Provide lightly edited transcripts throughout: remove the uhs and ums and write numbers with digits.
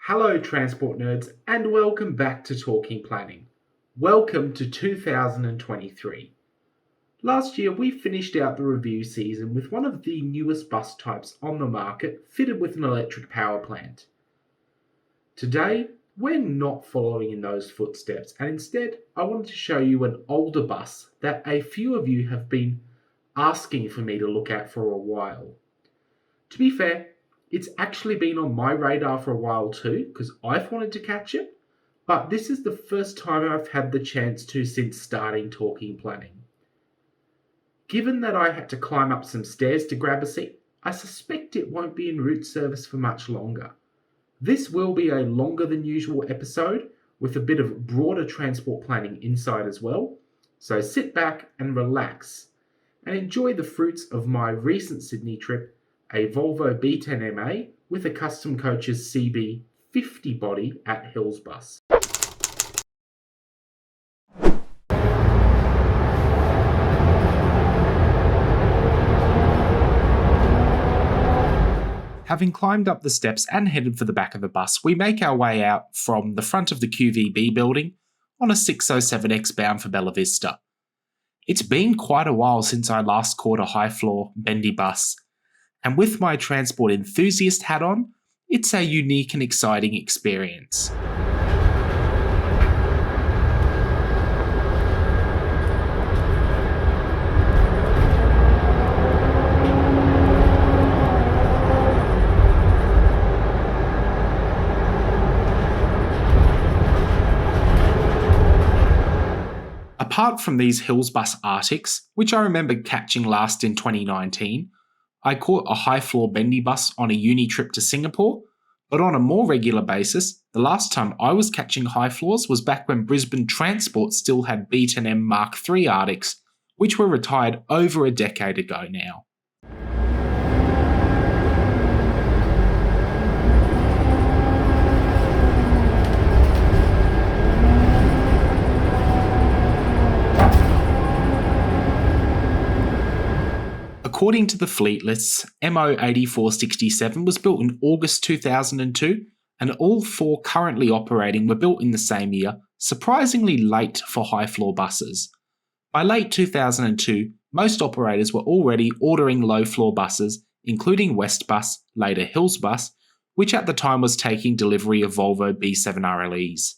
Hello transport nerds and welcome back to Talking Planning. Welcome to 2023. Last year we finished out the review season with one of the newest bus types on the market fitted with an electric power plant. Today we're not following in those footsteps and instead I wanted to show you an older bus that a few of you have been asking for me to look at for a while. To be fair, it's actually been on my radar for a while too, because I've wanted to catch it, but this is the first time I've had the chance to since starting Talking Planning. Given that I had to climb up some stairs to grab a seat, I suspect it won't be in route service for much longer. This will be a longer than usual episode, with a bit of broader transport planning insight as well, so sit back and relax, and enjoy the fruits of my recent Sydney trip, a Volvo B10MA with a custom coach's CB50 body at Hillsbus. Having climbed up the steps and headed for the back of the bus, we make our way out from the front of the QVB building on a 607X bound for Bella Vista. It's been quite a while since I last caught a high-floor, bendy bus, and with my transport enthusiast hat on, it's a unique and exciting experience. Apart from these Hillsbus Arctics, which I remember catching last in 2019, I caught a high-floor bendy bus on a uni trip to Singapore, but on a more regular basis, the last time I was catching high floors was back when Brisbane Transport still had B10M Mark III Arctics, which were retired over a decade ago now. According to the fleet lists, MO8467 was built in August 2002, and all four currently operating were built in the same year, surprisingly late for high-floor buses. By late 2002, most operators were already ordering low-floor buses, including Westbus, later Hillsbus, which at the time was taking delivery of Volvo B7 RLEs.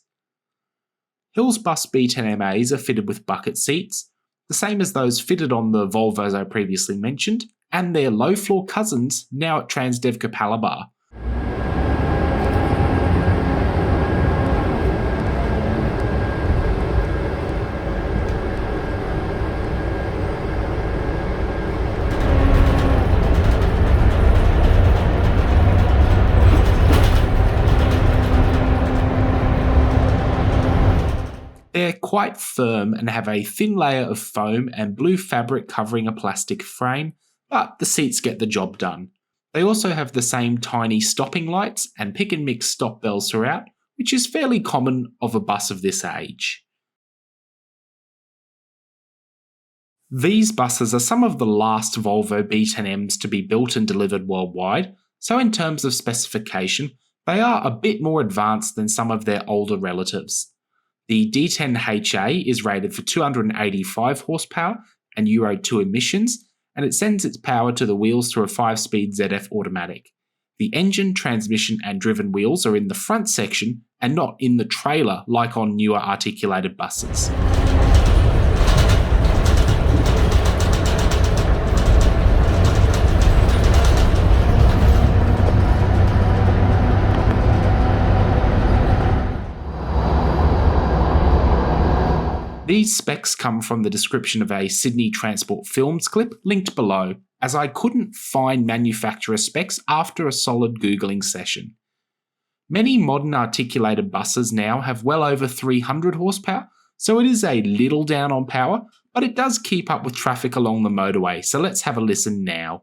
Hillsbus B10MAs are fitted with bucket seats, the same as those fitted on the Volvos I previously mentioned, and their low-floor cousins now at Transdev Kapalaba. They're quite firm and have a thin layer of foam and blue fabric covering a plastic frame, but the seats get the job done. They also have the same tiny stopping lights and pick and mix stop bells throughout, which is fairly common of a bus of this age. These buses are some of the last Volvo B10Ms to be built and delivered worldwide, so in terms of specification, they are a bit more advanced than some of their older relatives. The D10HA is rated for 285 horsepower and Euro 2 emissions, and it sends its power to the wheels through a 5-speed ZF automatic. The engine, transmission and driven wheels are in the front section and not in the trailer like on newer articulated buses. These specs come from the description of a Sydney Transport Films clip linked below, as I couldn't find manufacturer specs after a solid Googling session. Many modern articulated buses now have well over 300 horsepower, so it is a little down on power, but it does keep up with traffic along the motorway, so let's have a listen now.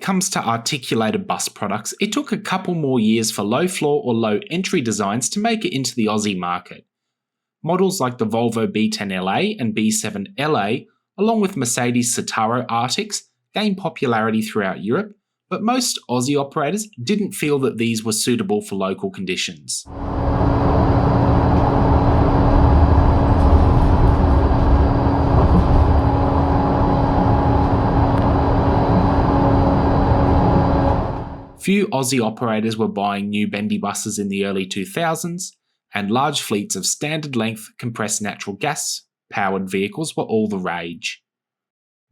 comes to articulated bus products, it took a couple more years for low floor or low entry designs to make it into the Aussie market. Models like the Volvo B10LA and B7LA, along with Mercedes Citaro Arctics, gained popularity throughout Europe, but most Aussie operators didn't feel that these were suitable for local conditions. Few Aussie operators were buying new bendy buses in the early 2000s, and large fleets of standard length compressed natural gas powered vehicles were all the rage.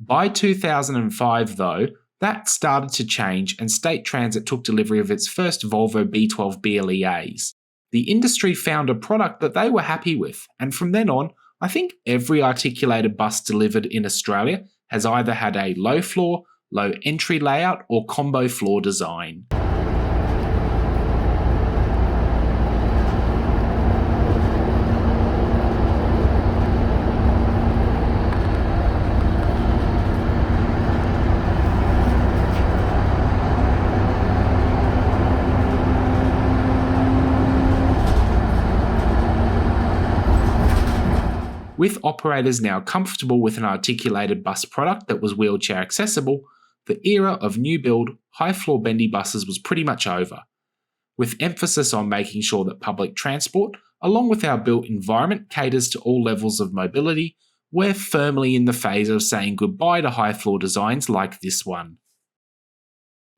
By 2005 though, that started to change and State Transit took delivery of its first Volvo B12 BLEAs. The industry found a product that they were happy with, and from then on, I think every articulated bus delivered in Australia has either had a low floor, low entry layout or combo floor design. With operators now comfortable with an articulated bus product that was wheelchair accessible, the era of new build, high floor bendy buses was pretty much over. With emphasis on making sure that public transport, along with our built environment, caters to all levels of mobility, we're firmly in the phase of saying goodbye to high floor designs like this one.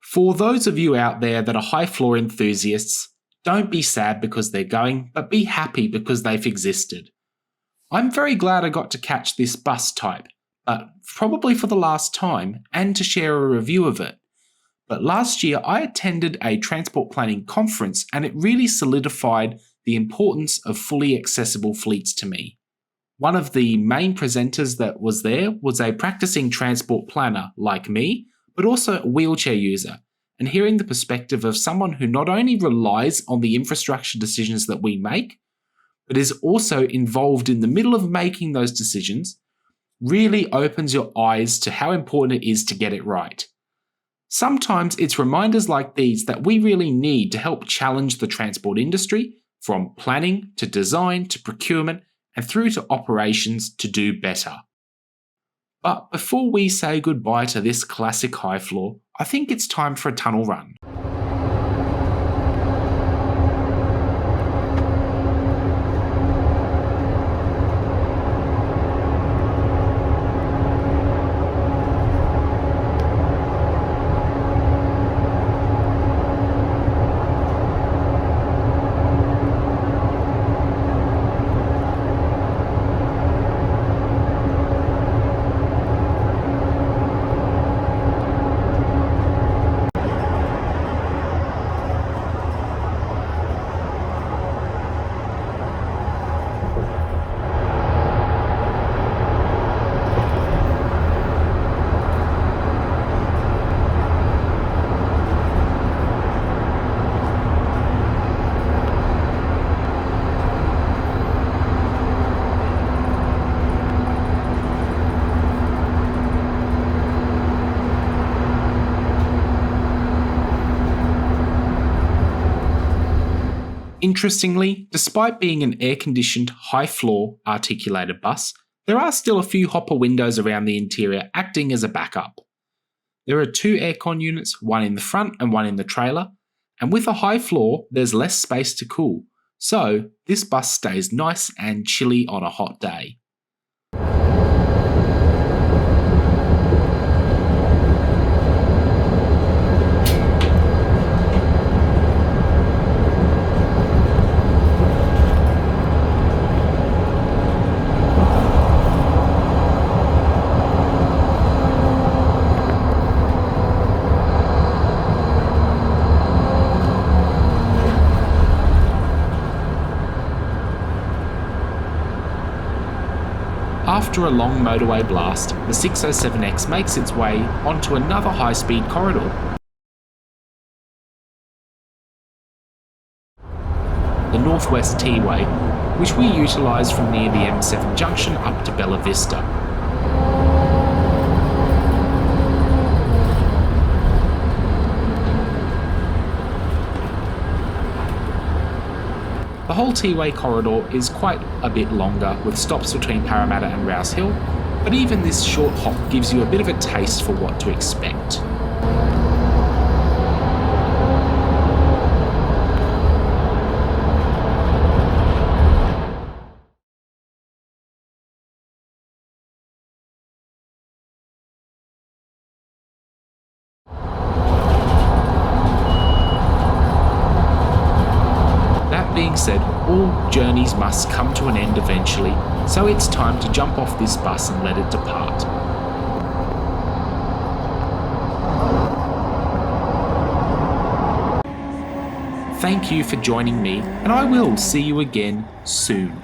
For those of you out there that are high floor enthusiasts, don't be sad because they're going, but be happy because they've existed. I'm very glad I got to catch this bus type, but probably for the last time, and to share a review of it. But last year I attended a transport planning conference and it really solidified the importance of fully accessible fleets to me. One of the main presenters that was there was a practicing transport planner like me, but also a wheelchair user, and hearing the perspective of someone who not only relies on the infrastructure decisions that we make, but is also involved in the middle of making those decisions, really opens your eyes to how important it is to get it right. Sometimes it's reminders like these that we really need to help challenge the transport industry, from planning to design to procurement and through to operations, to do better. But before we say goodbye to this classic high floor, I think it's time for a tunnel run. Interestingly, despite being an air-conditioned, high-floor, articulated bus, there are still a few hopper windows around the interior acting as a backup. There are 2 aircon units, one in the front and one in the trailer, and with a high floor, there's less space to cool, so this bus stays nice and chilly on a hot day. After a long motorway blast, the 607X makes its way onto another high-speed corridor. The Northwest T-Way, which we utilise from near the M7 junction up to Bella Vista. The whole T-Way corridor is quite a bit longer, with stops between Parramatta and Rouse Hill, but even this short hop gives you a bit of a taste for what to expect. That being said, all journeys must come to an end eventually, so it's time to jump off this bus and let it depart. Thank you for joining me, and I will see you again soon.